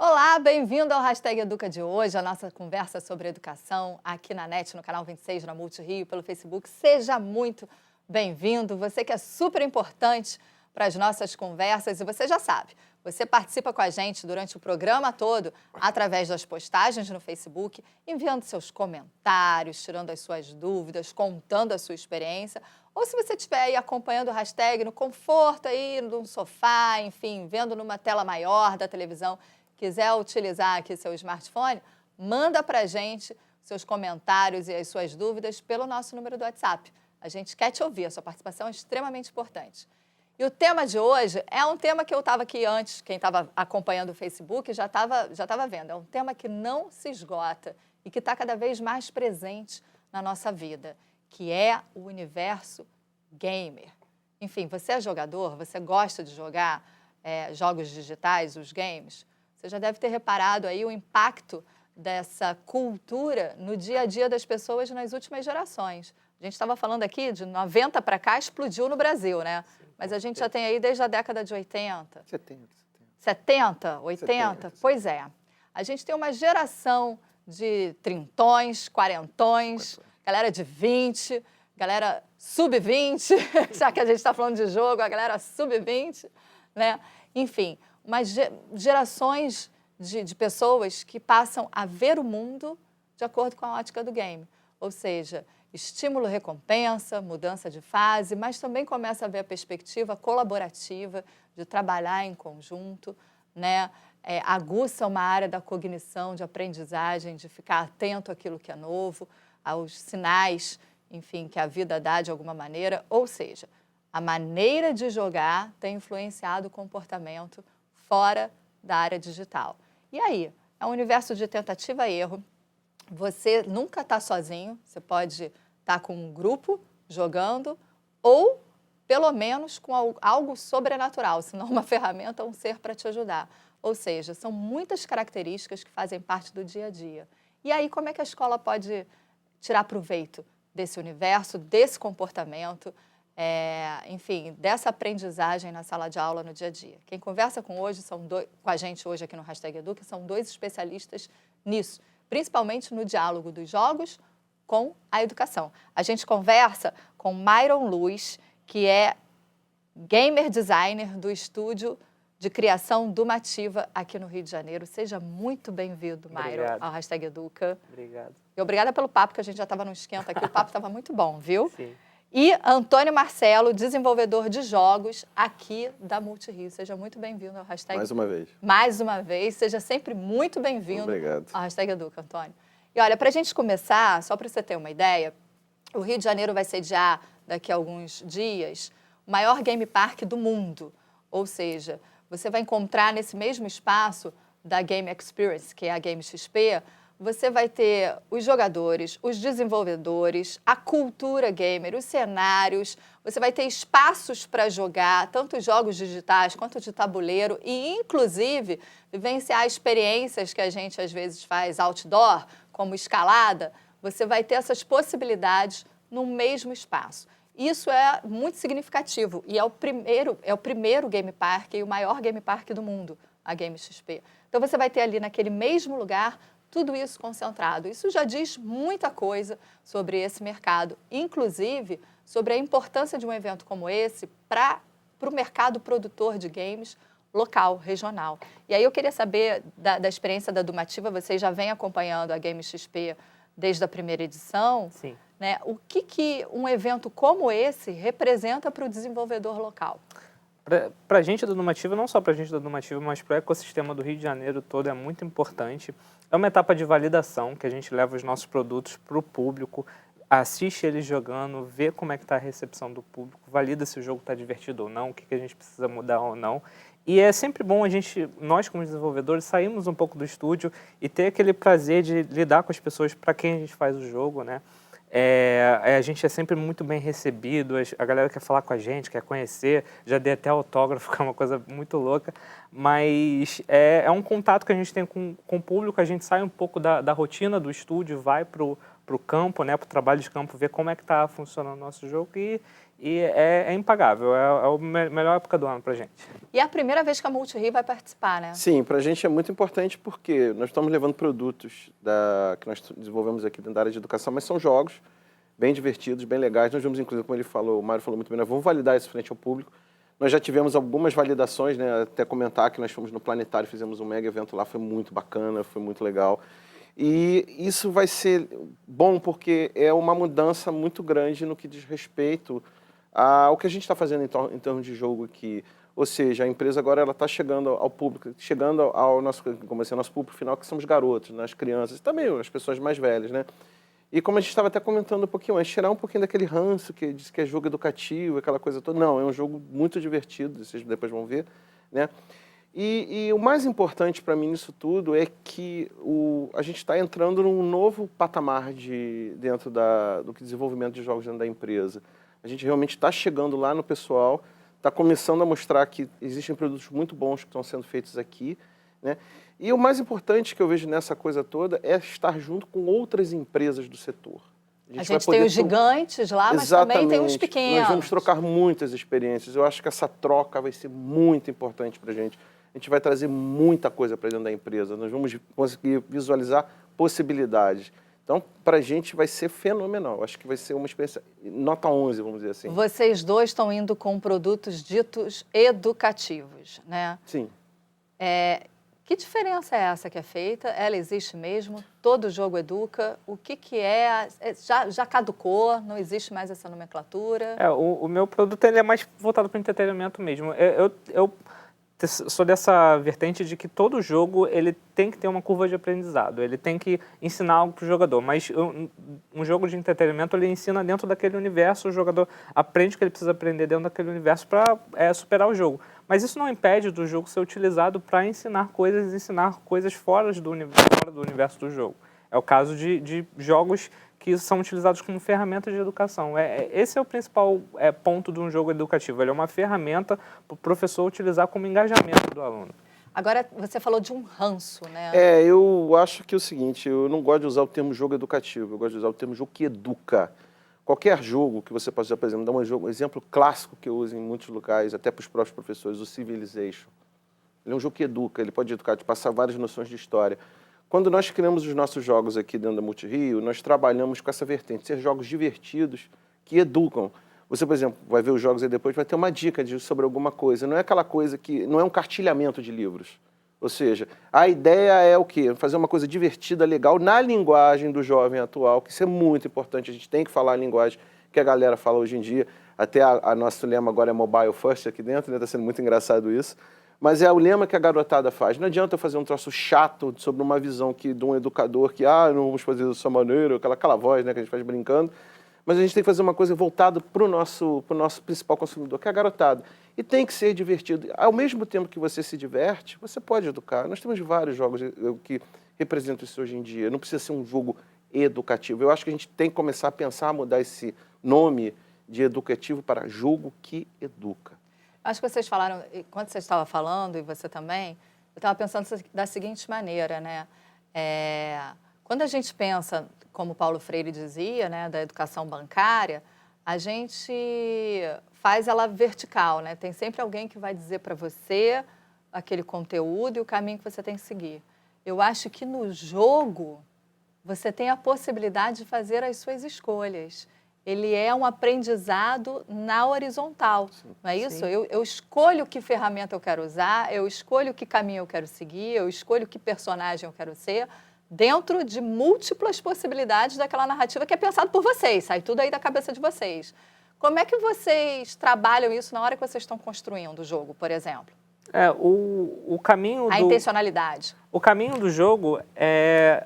Olá, bem-vindo ao Hashtag Educa de hoje, a nossa conversa sobre educação aqui na NET, no canal 26, na Multirio, pelo Facebook. Seja muito bem-vindo, você que é super importante para as nossas conversas e você já sabe, você participa com a gente durante o programa todo através das postagens no Facebook, enviando seus comentários, tirando as suas dúvidas, contando a sua experiência, ou se você estiver aí acompanhando o hashtag no conforto aí, num sofá, enfim, vendo numa tela maior da televisão, quiser utilizar aqui seu smartphone, manda para a gente seus comentários e as suas dúvidas pelo nosso número do WhatsApp. A gente quer te ouvir, a sua participação é extremamente importante. E o tema de hoje é um tema que eu estava aqui antes, quem estava acompanhando o Facebook já estava vendo. É um tema que não se esgota e que está cada vez mais presente na nossa vida, que é o universo gamer. Enfim, você é jogador, você gosta de jogar jogos digitais, os games? Você já deve ter reparado aí o impacto dessa cultura no dia a dia das pessoas nas últimas gerações. A gente estava falando aqui de 90 para cá, explodiu no Brasil, né? Sim, mas a gente já tem aí desde a década de 80. 70, 80? Pois é. A gente tem uma geração de trintões, quarentões, galera de 20, galera sub-20, já que a gente está falando de jogo, a galera sub-20, né? Enfim, umas gerações de pessoas que passam a ver o mundo de acordo com a ótica do game. Ou seja, estímulo-recompensa, mudança de fase, mas também começa a ver a perspectiva colaborativa de trabalhar em conjunto, né? Aguça uma área da cognição, de aprendizagem, de ficar atento àquilo que é novo, aos sinais, enfim, que a vida dá de alguma maneira. Ou seja, a maneira de jogar tem influenciado o comportamento fora da área digital. E aí, é um universo de tentativa e erro. Você nunca está sozinho, você pode estar com um grupo jogando ou, pelo menos, com algo sobrenatural, se não uma ferramenta ou um ser para te ajudar. Ou seja, são muitas características que fazem parte do dia a dia. E aí, como é que a escola pode tirar proveito desse universo, desse comportamento, enfim, dessa aprendizagem na sala de aula no dia a dia? Quem conversa com a gente hoje aqui no Hashtag Educa são dois especialistas nisso, principalmente no diálogo dos jogos com a educação. A gente conversa com Myron Luz, que é gamer designer do estúdio de criação Dumativa aqui no Rio de Janeiro. Seja muito bem-vindo, Myron, ao Hashtag Educa. Obrigado. E obrigada pelo papo, que a gente já estava no esquenta aqui, o papo estava muito bom, viu? Sim. E Antônio Marcelo, desenvolvedor de jogos aqui da Multirio. Seja muito bem-vindo ao Hashtag... Mais uma vez. Mais uma vez. Seja sempre muito bem-vindo ao Hashtag Educa, Antônio. E olha, para a gente começar, só para você ter uma ideia, o Rio de Janeiro vai sediar, daqui a alguns dias, o maior game park do mundo. Ou seja, você vai encontrar nesse mesmo espaço da Game Experience, que é a Game XP, você vai ter os jogadores, os desenvolvedores, a cultura gamer, os cenários, você vai ter espaços para jogar, tanto jogos digitais quanto de tabuleiro e, inclusive, vivenciar experiências que a gente às vezes faz outdoor, como escalada, você vai ter essas possibilidades no mesmo espaço. Isso é muito significativo e é o primeiro game park e o maior game park do mundo, a Game XP. Então você vai ter ali naquele mesmo lugar tudo isso concentrado. Isso já diz muita coisa sobre esse mercado, inclusive sobre a importância de um evento como esse para o mercado produtor de games local, regional. E aí eu queria saber da experiência da Dumativa, vocês já vêm acompanhando a Game XP desde a primeira edição. Sim. Né? O que um evento como esse representa para o desenvolvedor local? Para a gente da Dumativa, não só para a gente da Dumativa, mas para o ecossistema do Rio de Janeiro todo é muito importante. É uma etapa de validação que a gente leva os nossos produtos para o público, assiste eles jogando, vê como é que está a recepção do público, valida se o jogo está divertido ou não, o que a gente precisa mudar ou não. E é sempre bom nós como desenvolvedores, sairmos um pouco do estúdio e ter aquele prazer de lidar com as pessoas para quem a gente faz o jogo, né? A gente é sempre muito bem recebido, a galera quer falar com a gente, quer conhecer, já dei até autógrafo, que é uma coisa muito louca, mas é um contato que a gente tem com o público, a gente sai um pouco da rotina do estúdio, vai para o o campo, né, para o trabalho de campo, ver como é que está funcionando o nosso jogo e é impagável, é a melhor época do ano para a gente. E é a primeira vez que a Multirio vai participar, né? Sim, para a gente é muito importante porque nós estamos levando produtos que nós desenvolvemos aqui dentro da área de educação, mas são jogos bem divertidos, bem legais. Nós vamos, inclusive, como ele falou, o Mário falou muito bem, nós vamos validar isso frente ao público. Nós já tivemos algumas validações, né, até comentar que nós fomos no Planetário, fizemos um mega evento lá, foi muito bacana, foi muito legal. E isso vai ser bom porque é uma mudança muito grande no que diz respeito ao que a gente está fazendo em termos de jogo aqui. Ou seja, a empresa agora está chegando ao público, chegando ao nosso, como assim, ao nosso público final, que são os garotos, né, as crianças, e também as pessoas mais velhas, né? E como a gente estava até comentando um pouquinho antes, tirar um pouquinho daquele ranço que diz que é jogo educativo, aquela coisa toda. Não, é um jogo muito divertido, vocês depois vão ver, né? E o mais importante para mim nisso tudo é que a gente está entrando num novo patamar dentro do desenvolvimento de jogos dentro da empresa. A gente realmente está chegando lá no pessoal, está começando a mostrar que existem produtos muito bons que estão sendo feitos aqui, né? E o mais importante que eu vejo nessa coisa toda é estar junto com outras empresas do setor. A gente tem os gigantes lá, mas também tem os pequenos. Nós vamos trocar muitas experiências. Eu acho que essa troca vai ser muito importante para a gente. A gente vai trazer muita coisa para dentro da empresa. Nós vamos conseguir visualizar possibilidades. Então, para a gente vai ser fenomenal. Acho que vai ser uma experiência nota 11, vamos dizer assim. Vocês dois estão indo com produtos ditos educativos, né? Sim. Que diferença é essa que é feita? Ela existe mesmo? Todo jogo educa? O que é? Já caducou? Não existe mais essa nomenclatura? O meu produto ele é mais voltado para o entretenimento mesmo. Eu sou dessa vertente de que todo jogo ele tem que ter uma curva de aprendizado, ele tem que ensinar algo para o jogador, mas um jogo de entretenimento ele ensina dentro daquele universo, o jogador aprende o que ele precisa aprender dentro daquele universo para superar o jogo. Mas isso não impede do jogo ser utilizado para ensinar coisas fora do universo do jogo. É o caso de jogos que são utilizados como ferramenta de educação. Esse é o principal ponto de um jogo educativo. Ele é uma ferramenta para o professor utilizar como engajamento do aluno. Agora, você falou de um ranço, né? Eu acho que é o seguinte, eu não gosto de usar o termo jogo educativo, eu gosto de usar o termo jogo que educa. Qualquer jogo que você possa usar, por exemplo, dar um exemplo clássico que eu uso em muitos locais, até para os próprios professores, o Civilization. Ele é um jogo que educa, ele pode educar, te passar várias noções de história. Quando nós criamos os nossos jogos aqui dentro da Multirio, nós trabalhamos com essa vertente, ser jogos divertidos que educam. Você, por exemplo, vai ver os jogos aí depois, vai ter uma dica sobre alguma coisa. Não é aquela coisa que... Não é um cartilhamento de livros. Ou seja, a ideia é o quê? Fazer uma coisa divertida, legal, na linguagem do jovem atual, que isso é muito importante. A gente tem que falar a linguagem que a galera fala hoje em dia. Até a nosso lema agora é Mobile First aqui dentro, né? Está sendo muito engraçado isso. Mas é o lema que a garotada faz. Não adianta eu fazer um troço chato sobre uma visão de um educador que, não vamos fazer dessa maneira, aquela voz, né, que a gente faz brincando. Mas a gente tem que fazer uma coisa voltada para o nosso principal consumidor, que é a garotada. E tem que ser divertido. Ao mesmo tempo que você se diverte, você pode educar. Nós temos vários jogos que representam isso hoje em dia. Não precisa ser um jogo educativo. Eu acho que a gente tem que começar a pensar, a mudar esse nome de educativo para jogo que educa. Acho que vocês falaram, quando você estava falando, e você também, eu estava pensando da seguinte maneira, né? Quando a gente pensa, como Paulo Freire dizia, né, da educação bancária, a gente faz ela vertical, né? Tem sempre alguém que vai dizer para você aquele conteúdo e o caminho que você tem que seguir. Eu acho que no jogo você tem a possibilidade de fazer as suas escolhas. Ele é um aprendizado na horizontal, não é isso? Eu escolho que ferramenta eu quero usar, eu escolho que caminho eu quero seguir, eu escolho que personagem eu quero ser, dentro de múltiplas possibilidades daquela narrativa que é pensado por vocês, sai tudo aí da cabeça de vocês. Como é que vocês trabalham isso na hora que vocês estão construindo o jogo, por exemplo? O caminho A intencionalidade. O caminho do jogo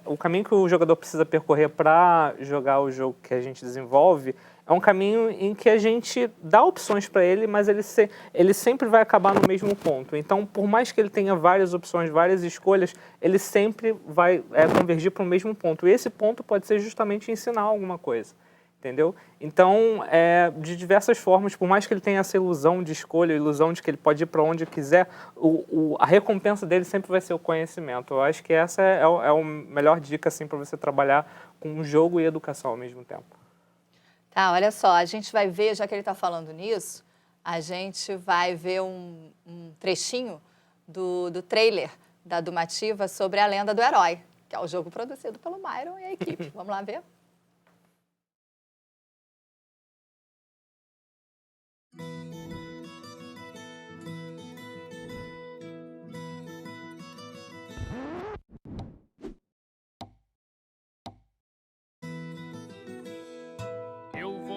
o caminho que o jogador precisa percorrer para jogar o jogo que a gente desenvolve é um caminho em que a gente dá opções para ele, mas ele sempre vai acabar no mesmo ponto. Então, por mais que ele tenha várias opções, várias escolhas, ele sempre vai convergir para o mesmo ponto. E esse ponto pode ser justamente ensinar alguma coisa. entendeu? Então, de diversas formas, por mais que ele tenha essa ilusão de escolha, a ilusão de que ele pode ir para onde quiser, a recompensa dele sempre vai ser o conhecimento. Eu acho que essa é a melhor dica assim, para você trabalhar com jogo e educação ao mesmo tempo. Tá, olha só, a gente vai ver, já que ele está falando nisso, a gente vai ver um trechinho do trailer da Dumativa sobre a Lenda do Herói, que é o jogo produzido pelo Myron e a equipe. Vamos lá ver?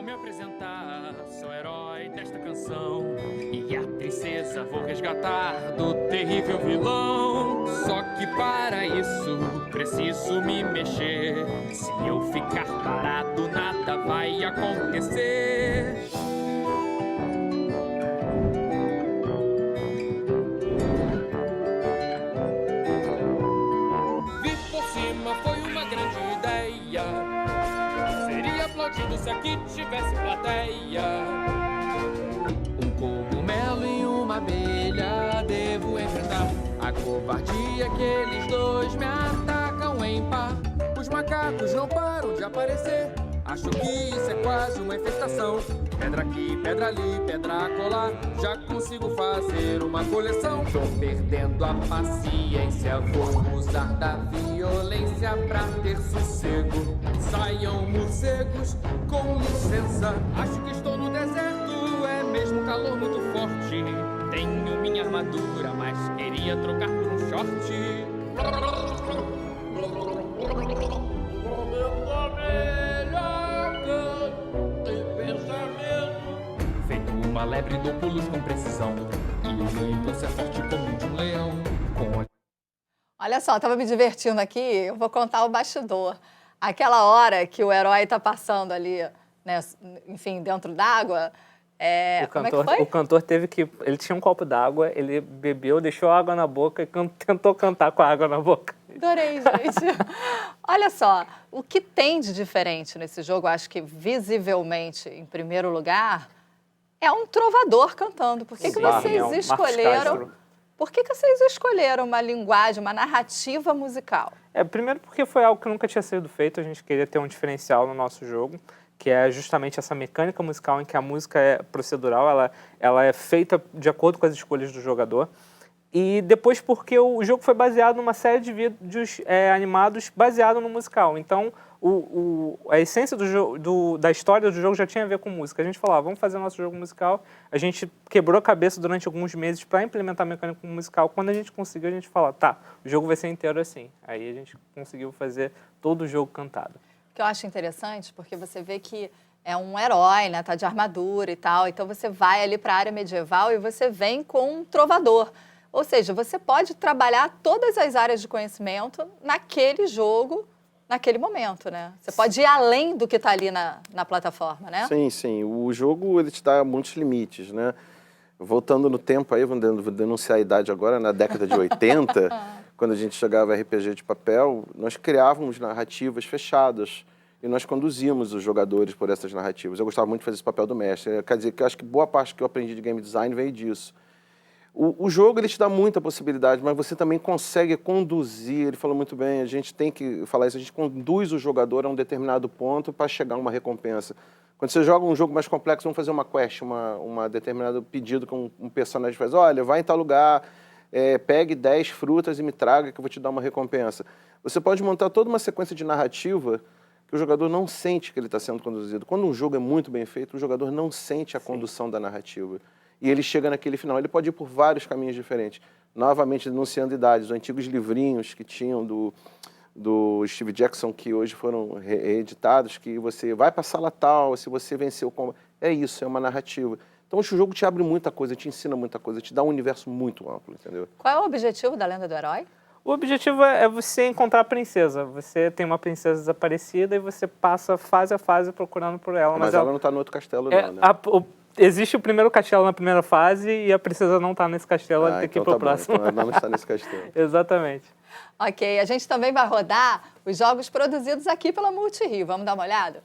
Me apresentar, sou herói desta canção e a princesa vou resgatar do terrível vilão. Só que para isso preciso me mexer. Se eu ficar parado, nada vai acontecer. Vir por cima foi uma grande ideia. Se aqui tivesse plateia, um cogumelo e uma abelha devo enfrentar a covardia que eles dois me atacam em par. Os macacos não param de aparecer, acho que isso é quase uma infestação. Pedra aqui, pedra ali, pedra acolá, já consigo fazer uma coleção. Tô perdendo a paciência, vou usar da violência pra ter sossego. Saiam morcegos, com licença, acho que estou no deserto, é mesmo calor muito forte. Tenho minha armadura, mas queria trocar por um short. Feito uma lebre, dou pulos com precisão. E o meu impulso é forte como o de um leão. Olha só, eu estava me divertindo aqui, eu vou contar o bastidor. Aquela hora que o herói está passando ali, né, enfim, dentro d'água, como é que foi? O cantor teve que... Ele tinha um copo d'água, ele bebeu, deixou a água na boca e tentou cantar com a água na boca. Adorei, gente. Olha só, o que tem de diferente nesse jogo, acho que visivelmente, em primeiro lugar, é um trovador cantando. Por que vocês escolheram... Por que vocês escolheram uma linguagem, uma narrativa musical? Primeiro porque foi algo que nunca tinha sido feito, a gente queria ter um diferencial no nosso jogo, que é justamente essa mecânica musical em que a música é procedural, ela é feita de acordo com as escolhas do jogador. E depois porque o jogo foi baseado numa série de vídeos animados baseado no musical. Então, a essência da história do jogo já tinha a ver com música. A gente falava, vamos fazer nosso jogo musical. A gente quebrou a cabeça durante alguns meses para implementar a mecânica musical. Quando a gente conseguiu, a gente falou, tá, o jogo vai ser inteiro assim. Aí a gente conseguiu fazer todo o jogo cantado. O que eu acho interessante, porque você vê que é um herói, né, tá de armadura e tal. Então, você vai ali para a área medieval e você vem com um trovador. Ou seja, você pode trabalhar todas as áreas de conhecimento naquele jogo, naquele momento, né? Você pode ir além do que está ali na plataforma, né? Sim, sim. O jogo, ele te dá muitos limites, né? Voltando no tempo aí, vou denunciar a idade agora, na década de 80, quando a gente jogava RPG de papel, nós criávamos narrativas fechadas e nós conduzíamos os jogadores por essas narrativas. Eu gostava muito de fazer esse papel do mestre. Quer dizer, que eu acho que boa parte que eu aprendi de game design veio disso. O jogo, ele te dá muita possibilidade, mas você também consegue conduzir, ele falou muito bem, a gente tem que falar isso, a gente conduz o jogador a um determinado ponto para chegar a uma recompensa. Quando você joga um jogo mais complexo, vamos fazer uma quest, uma determinado pedido que um personagem faz, olha, vai em tal lugar, pegue 10 frutas e me traga que eu vou te dar uma recompensa. Você pode montar toda uma sequência de narrativa que o jogador não sente que ele está sendo conduzido. Quando um jogo é muito bem feito, o jogador não sente a condução da narrativa. E ele chega naquele final. Ele pode ir por vários caminhos diferentes. Novamente, denunciando idades. Os antigos livrinhos que tinham do Steve Jackson, que hoje foram reeditados, que você vai para a sala tal, se você venceu o combate. É isso, é uma narrativa. Então, o jogo te abre muita coisa, te ensina muita coisa, te dá um universo muito amplo, entendeu? Qual é o objetivo da Lenda do Herói? O objetivo é você encontrar a princesa. Você tem uma princesa desaparecida e você passa fase a fase procurando por ela. Mas ela não está no outro castelo, não, né? Existe o primeiro castelo na primeira fase e a princesa não está nesse castelo, ela tem que ir para o próximo. Então ela não está nesse castelo. Exatamente. Ok, a gente também vai rodar os jogos produzidos aqui pela Multirio. Vamos dar uma olhada?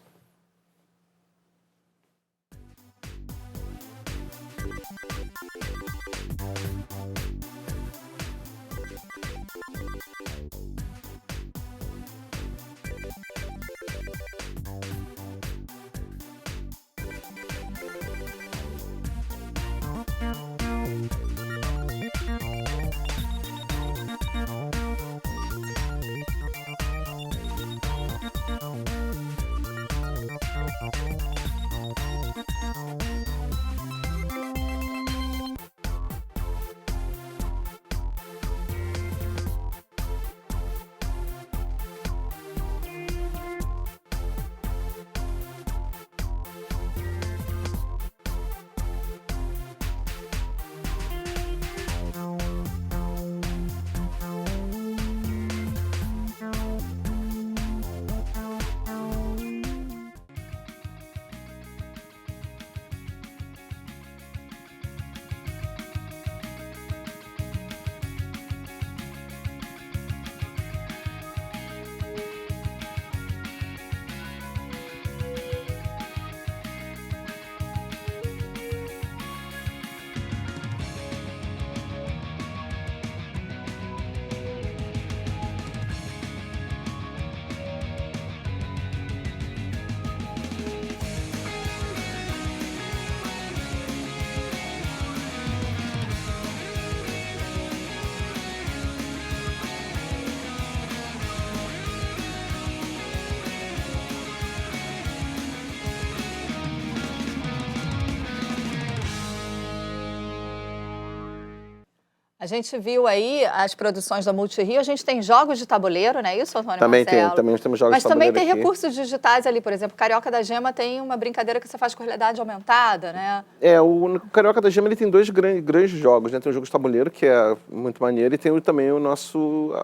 A gente viu aí as produções da Multirio, a gente tem jogos de tabuleiro, não é isso, Antônio Também Marcelo? também temos jogos de tabuleiro. Mas também tem aqui. recursos digitais ali, por exemplo, Carioca da Gema tem uma brincadeira que você faz com realidade aumentada, né? O Carioca da Gema ele tem dois grandes jogos, né? Tem o jogo de tabuleiro, que é muito maneiro, e tem também o nosso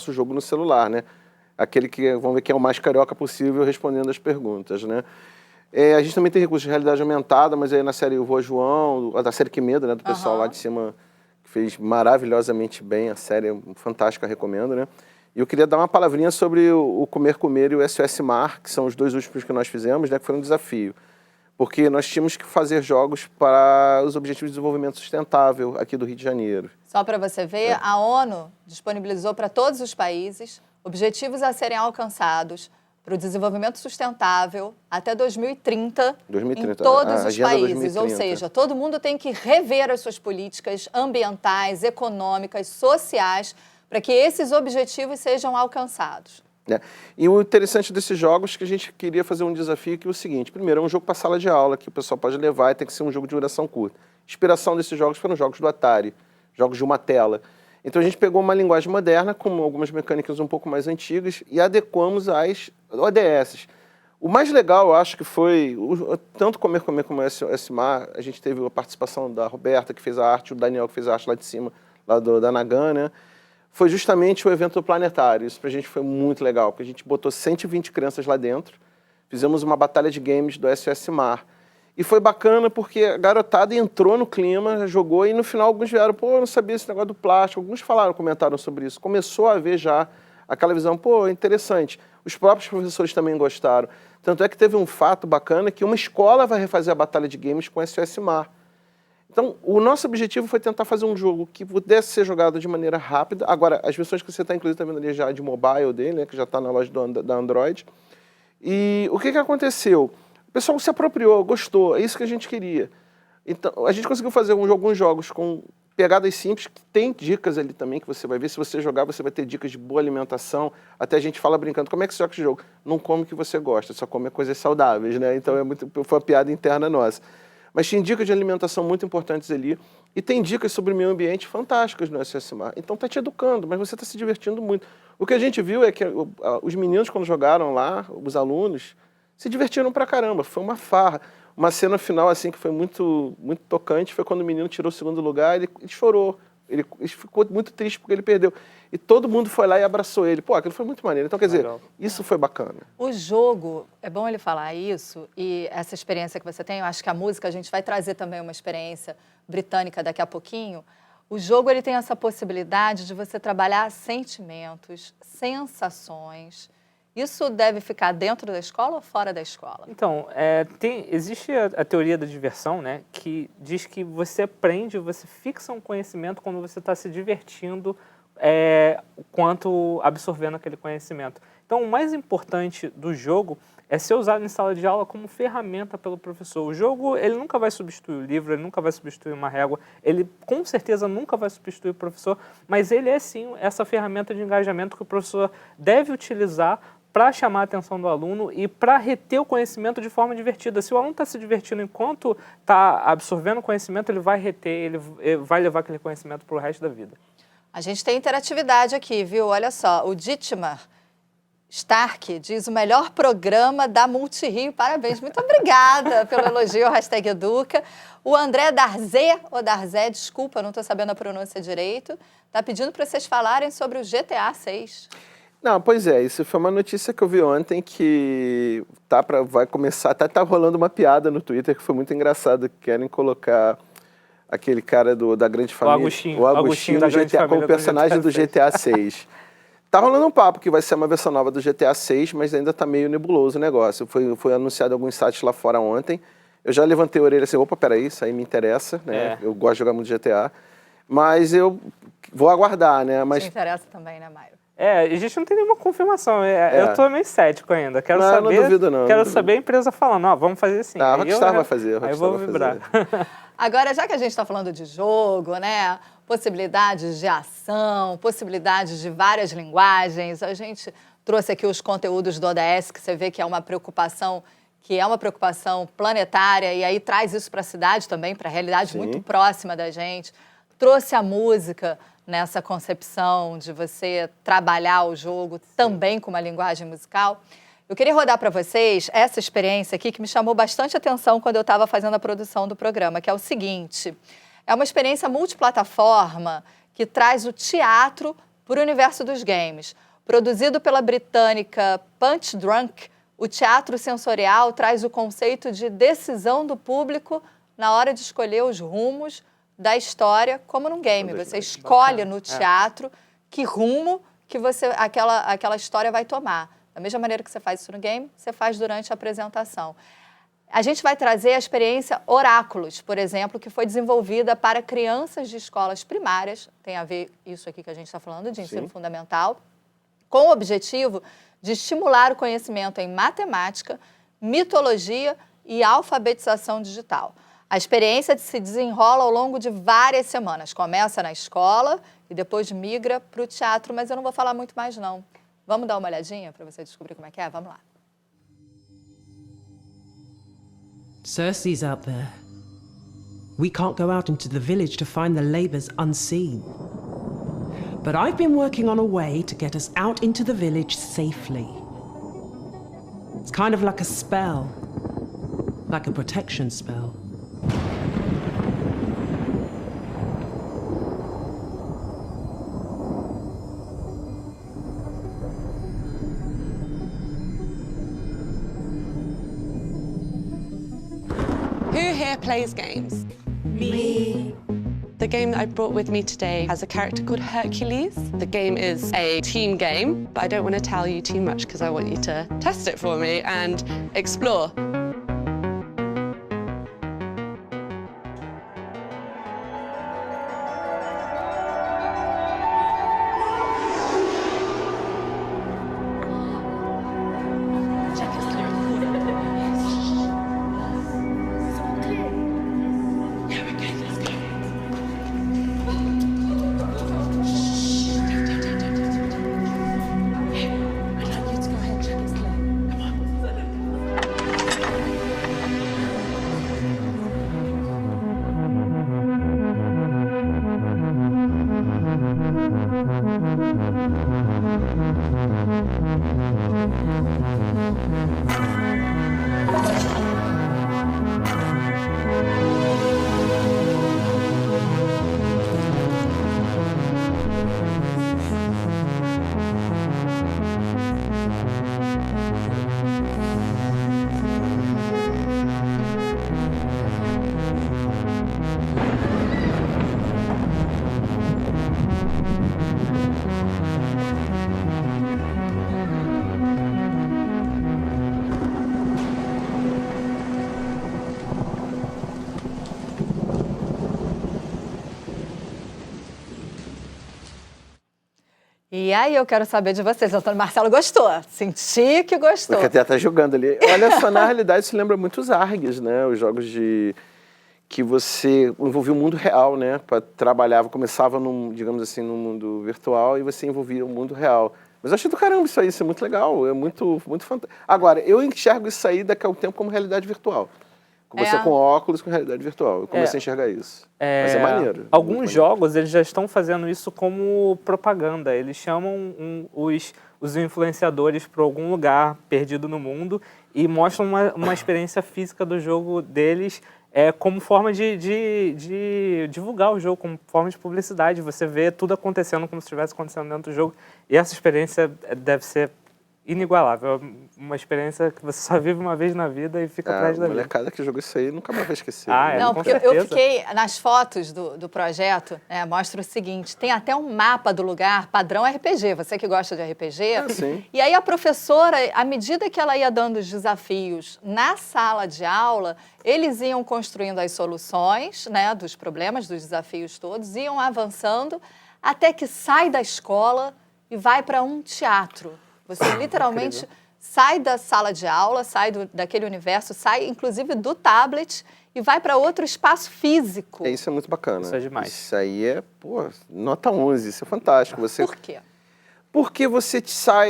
jogo no celular, né? Aquele que, vamos ver, que é o mais carioca possível respondendo as perguntas, né? A gente também tem recursos de realidade aumentada, mas aí na série O Vô João, da série Que Medo, né? Do pessoal lá de cima, que fez maravilhosamente bem a série, é fantástica, recomendo, né? E eu queria dar uma palavrinha sobre o Comer Comer e o SOS Mar, que são os dois últimos que nós fizemos, né? Que foi um desafio. Porque nós tínhamos que fazer jogos para os Objetivos de Desenvolvimento Sustentável aqui do Rio de Janeiro. Só para você ver, a ONU disponibilizou para todos os países objetivos a serem alcançados para o desenvolvimento sustentável até 2030, em todos os países. 2030. Ou seja, todo mundo tem que rever as suas políticas ambientais, econômicas, sociais, para que esses objetivos sejam alcançados. E o interessante desses jogos é que a gente queria fazer um desafio que é o seguinte: primeiro, é um jogo para sala de aula, que o pessoal pode levar e tem que ser um jogo de duração curta. Inspiração desses jogos foram jogos do Atari, jogos de uma tela. Então a gente pegou uma linguagem moderna, com algumas mecânicas um pouco mais antigas, e adequamos às ODS. O mais legal, eu acho que foi, tanto Comer Comer como o SOS Mar, a gente teve a participação da Roberta, que fez a arte, o Daniel, que fez a arte lá de cima, lá da Nagã, né? Foi justamente o evento planetário. Isso pra gente foi muito legal, porque a gente botou 120 crianças lá dentro, fizemos uma batalha de games do SOS Mar. E foi bacana porque a garotada entrou no clima, jogou, e no final alguns vieram, pô, eu não sabia esse negócio do plástico. Alguns comentaram sobre isso. Começou a ver já aquela visão, pô, interessante. Os próprios professores também gostaram. Tanto é que teve um fato bacana que uma escola vai refazer a batalha de games com SOS Mar. Então, o nosso objetivo foi tentar fazer um jogo que pudesse ser jogado de maneira rápida. Agora, as versões que você está, inclusive, tá vendo ali já de mobile dele, né, que já está na loja da Android. E o que aconteceu? O pessoal se apropriou, gostou, é isso que a gente queria. Então, a gente conseguiu fazer alguns jogos com pegadas simples, que tem dicas ali também, que você vai ver. Se você jogar, você vai ter dicas de boa alimentação. Até a gente fala brincando, como é que você joga esse jogo? Não come o que você gosta, só come coisas saudáveis, né? Então, foi uma piada interna nossa. Mas tem dicas de alimentação muito importantes ali. E tem dicas sobre o meio ambiente fantásticas no SOS Mar. Então está te educando, mas você está se divertindo muito. O que a gente viu é que os meninos, quando jogaram lá, os alunos, se divertiram pra caramba. Foi uma farra. Uma cena final assim que foi muito, muito tocante foi quando o menino tirou o segundo lugar, ele chorou. Ele ficou muito triste porque ele perdeu. E todo mundo foi lá e abraçou ele. Pô, aquilo foi muito maneiro. Então, quer dizer, isso foi bacana. O jogo, é bom ele falar isso, e essa experiência que você tem, eu acho que a música, a gente vai trazer também uma experiência britânica daqui a pouquinho. O jogo, ele tem essa possibilidade de você trabalhar sentimentos, sensações. Isso deve ficar dentro da escola ou fora da escola? Então, existe a teoria da diversão, né, que diz que você aprende, você fixa um conhecimento quando você está se divertindo, quanto absorvendo aquele conhecimento. Então, o mais importante do jogo é ser usado em sala de aula como ferramenta pelo professor. O jogo, ele nunca vai substituir o livro, ele nunca vai substituir uma régua, ele com certeza nunca vai substituir o professor, mas ele é sim essa ferramenta de engajamento que o professor deve utilizar para chamar a atenção do aluno e para reter o conhecimento de forma divertida. Se o aluno está se divertindo enquanto está absorvendo o conhecimento, ele vai reter, ele vai levar aquele conhecimento para o resto da vida. A gente tem interatividade aqui, viu? Olha só, o Dietmar Stark diz o melhor programa da Multirio. Parabéns, muito obrigada pelo elogio, #Educa. O André Darzé, ou Darzé, desculpa, não estou sabendo a pronúncia direito, está pedindo para vocês falarem sobre o GTA 6. Não, pois é, isso foi uma notícia que eu vi ontem que vai começar, tá rolando uma piada no Twitter que foi muito engraçado, que querem colocar aquele cara da Grande Família, o Agostinho da do GTA, como personagem do GTA 6. Tá rolando um papo que vai ser uma versão nova do GTA 6, mas ainda tá meio nebuloso o negócio. Foi anunciado em alguns sites lá fora ontem. Eu já levantei a orelha assim, opa, peraí, isso aí me interessa, né? Eu gosto de jogar muito GTA, mas eu vou aguardar, né? Mas... Te interessa também, né, Maio? A gente não tem nenhuma confirmação. Eu tô meio cético ainda. Quero saber, não duvido, não. Quero saber a empresa falando, vamos fazer assim. A Rockstar vai fazer. Aí eu vou vibrar. Agora, já que a gente está falando de jogo, né? Possibilidades de ação, possibilidades de várias linguagens, a gente trouxe aqui os conteúdos do ODS, que você vê que é uma preocupação planetária, e aí traz isso para a cidade também, para a realidade muito próxima da gente. Trouxe a música nessa concepção de você trabalhar o jogo também com uma linguagem musical. Eu queria rodar para vocês essa experiência aqui que me chamou bastante atenção quando eu estava fazendo a produção do programa, que é o seguinte: é uma experiência multiplataforma que traz o teatro para o universo dos games. Produzido pela britânica Punch Drunk, o teatro sensorial traz o conceito de decisão do público na hora de escolher os rumos da história, como num game. Você escolhe no teatro que rumo que aquela história vai tomar. Da mesma maneira que você faz isso no game, você faz durante a apresentação. A gente vai trazer a experiência Oráculos, por exemplo, que foi desenvolvida para crianças de escolas primárias, tem a ver isso aqui que a gente está falando, de ensino fundamental, com o objetivo de estimular o conhecimento em matemática, mitologia e alfabetização digital. A experiência se desenrola ao longo de várias semanas. Começa na escola e depois migra para o teatro, mas eu não vou falar muito mais, não. Vamos dar uma olhadinha para você descobrir como é que é? Vamos lá. Cersei's out there. We can't go out into the village to find the labours unseen. But I've been working on a way to get us out into the village safely. It's kind of like a spell. Like a protection spell. Who here plays games? Me. The game that I brought with me today has a character called Hercules. The game is a team game, but I don't want to tell you too much because I want you to test it for me and explore. E aí eu quero saber de vocês. Antônio Marcelo gostou. Senti que gostou. Porque até tá jogando ali. Olha só, na realidade isso lembra muito os ARGs, né? Os jogos que você envolvia o mundo real, né? Trabalhava, começava digamos assim, no mundo virtual e você envolvia o mundo real. Mas eu achei do caramba isso aí, isso é muito legal, é muito fantástico. Agora, eu enxergo isso aí daqui a um tempo como realidade virtual. Você com óculos, com realidade virtual. Eu comecei a enxergar isso. Mas é maneiro. Alguns jogos, eles já estão fazendo isso como propaganda. Eles chamam os influenciadores para algum lugar perdido no mundo e mostram uma experiência física do jogo deles como forma de divulgar o jogo, como forma de publicidade. Você vê tudo acontecendo como se estivesse acontecendo dentro do jogo. E essa experiência deve ser inigualável. Uma experiência que você só vive uma vez na vida e fica atrás da vida. A molecada que jogou isso aí nunca mais vai esquecer. Não, porque eu fiquei nas fotos do projeto, mostra o seguinte, tem até um mapa do lugar, padrão RPG, você que gosta de RPG. Sim. E aí a professora, à medida que ela ia dando os desafios na sala de aula, eles iam construindo as soluções, né, dos problemas, dos desafios todos, iam avançando até que sai da escola e vai para um teatro. Você literalmente sai da sala de aula, sai daquele universo, sai inclusive do tablet e vai para outro espaço físico. Isso é muito bacana. Isso é demais. Isso aí é, nota 11, isso é fantástico. Por quê? Porque você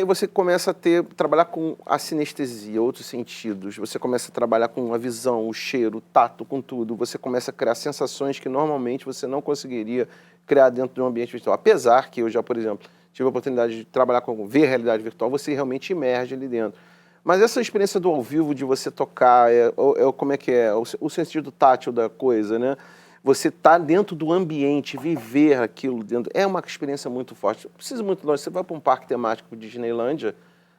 você começa a trabalhar com a sinestesia, outros sentidos. Você começa a trabalhar com a visão, o cheiro, o tato, com tudo. Você começa a criar sensações que normalmente você não conseguiria criar dentro de um ambiente virtual. Apesar que eu já, por exemplo, tive a oportunidade de trabalhar com ver realidade virtual, você realmente emerge ali dentro. Mas essa experiência do ao vivo, de você tocar, como é que é? O sentido tátil da coisa, né? Você tá dentro do ambiente, viver aquilo dentro, é uma experiência muito forte. Não precisa muito longe. Você vai para um parque temático de Disneylândia,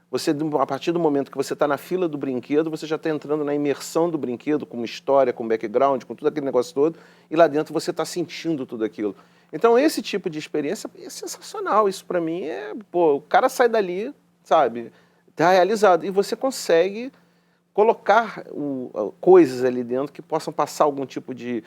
você, a partir do momento que você está na fila do brinquedo, você já está entrando na imersão do brinquedo, com história, com background, com tudo aquele negócio todo, e lá dentro você está sentindo tudo aquilo. Então, esse tipo de experiência é sensacional. Isso, para mim, pô, o cara sai dali, sabe, está realizado. E você consegue colocar coisas ali dentro que possam passar algum tipo de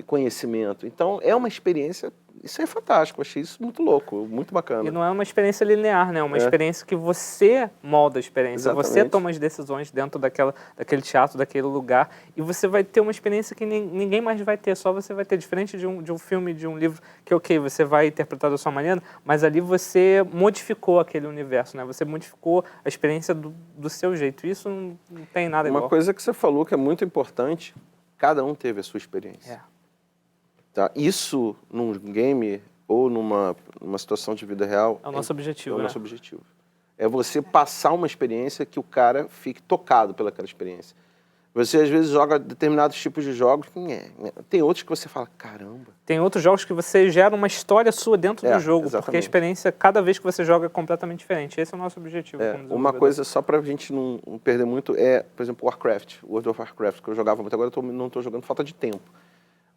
conhecimento. Então, é uma experiência, isso é fantástico, eu achei isso muito louco, muito bacana. E não é uma experiência linear, né? É uma experiência que você molda a experiência, Exatamente. Você toma as decisões dentro daquele teatro, daquele lugar, e você vai ter uma experiência que ninguém mais vai ter, só você vai ter, diferente de um filme, de um livro, que ok, você vai interpretar da sua maneira, mas ali você modificou aquele universo, né? Você modificou a experiência do seu jeito, isso não tem nada igual. Uma coisa que você falou que é muito importante, cada um teve a sua experiência. Tá? Isso, num game ou numa situação de vida real... É o nosso objetivo, É o né? nosso objetivo. É você passar uma experiência que o cara fique tocado pelaquela experiência. Você, às vezes, joga determinados tipos de jogos, tem outros que você fala, caramba. Tem outros jogos que você gera uma história sua dentro do jogo, exatamente. porque a experiência, cada vez que você joga, é completamente diferente. Esse é o nosso objetivo. Uma coisa, só pra gente não perder muito, por exemplo, Warcraft, World of Warcraft, que eu jogava muito, agora eu não estou jogando, falta de tempo.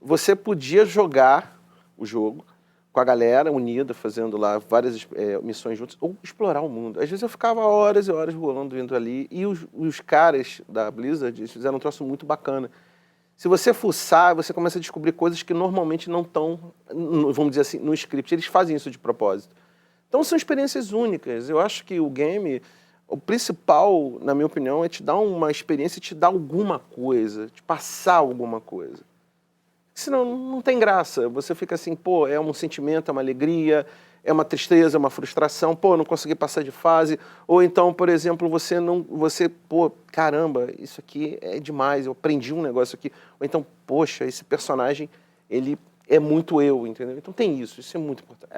Você podia jogar o jogo com a galera unida, fazendo lá várias missões juntos, ou explorar o mundo. Às vezes eu ficava horas e horas voando, indo ali, e os caras da Blizzard fizeram um troço muito bacana. Se você fuçar, você começa a descobrir coisas que normalmente não estão, vamos dizer assim, no script. Eles fazem isso de propósito. Então são experiências únicas. Eu acho que o game, o principal, na minha opinião, é te dar uma experiência, te dar alguma coisa, te passar alguma coisa. Senão não tem graça. Você fica assim, pô, é um sentimento, é uma alegria, é uma tristeza, é uma frustração, pô, não consegui passar de fase. Ou então, por exemplo, pô, caramba, isso aqui é demais, eu aprendi um negócio aqui. Ou então, poxa, esse personagem, ele é muito eu, entendeu? Então tem isso é muito importante.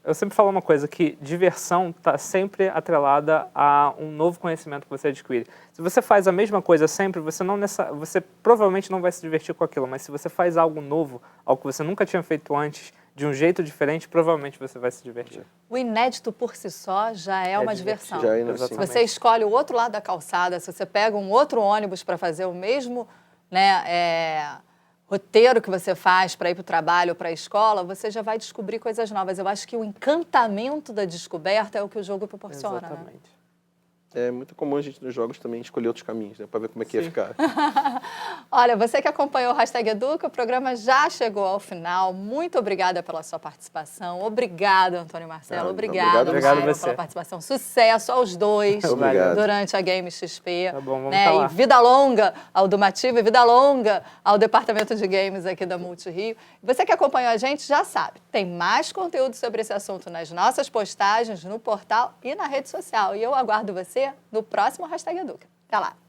Eu sempre falo uma coisa, que diversão está sempre atrelada a um novo conhecimento que você adquire. Se você faz a mesma coisa sempre, você provavelmente não vai se divertir com aquilo, mas se você faz algo novo, algo que você nunca tinha feito antes, de um jeito diferente, provavelmente você vai se divertir. O inédito por si só já é uma diversão. Já é, se você escolhe o outro lado da calçada, se você pega um outro ônibus para fazer o mesmo, né, roteiro que você faz para ir para o trabalho, para a escola, você já vai descobrir coisas novas. Eu acho que o encantamento da descoberta é o que o jogo proporciona. Exatamente. Né? É muito comum a gente nos jogos também escolher outros caminhos, né, para ver como é que ia ficar. Olha, você que acompanhou o Hashtag Educa, o programa já chegou ao final. Muito obrigada pela sua participação. Obrigado, Antônio Marcelo. Obrigado, Mauro, pela participação. Sucesso aos dois durante a Game XP. Tá bom, vamos né? E vida longa ao Dumativo e vida longa ao Departamento de Games aqui da Multirio. Você que acompanhou a gente já sabe, tem mais conteúdo sobre esse assunto nas nossas postagens, no portal e na rede social. E eu aguardo você no próximo Hashtag Educa. Até lá!